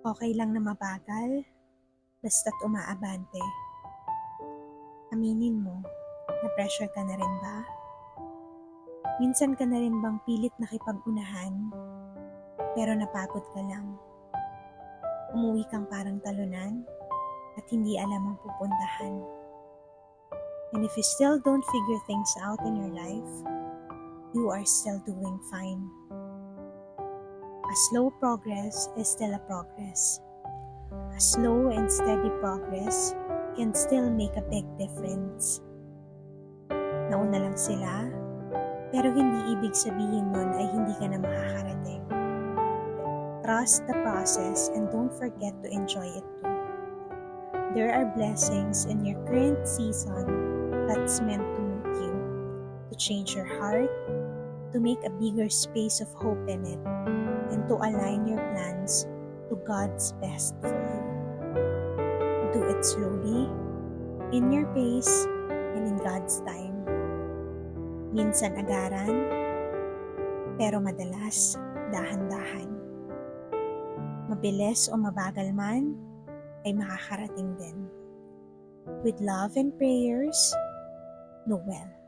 Okay lang na mabagal, basta't umaabante. Aminin mo, na-pressure ka na rin ba? Minsan ka na rin bang pilit nakipag-unahan, pero napagod ka lang? Umuwi kang parang talunan, at hindi alam ang pupuntahan. And if you still don't figure things out in your life, you are still doing fine. A slow progress is still a progress. A slow and steady progress can still make a big difference. Nauna lang sila, pero hindi ibig sabihin nun ay hindi ka na makakarating. Trust the process and don't forget to enjoy it too. There are blessings in your current season that's meant to meet you, to change your heart, to make a bigger space of hope in it, and to align your plans to God's best for you. Do it slowly, in your pace, and in God's time. Minsan agaran, pero madalas dahan-dahan. Mabilis o mabagal man, ay makakarating din. With love and prayers, Noel.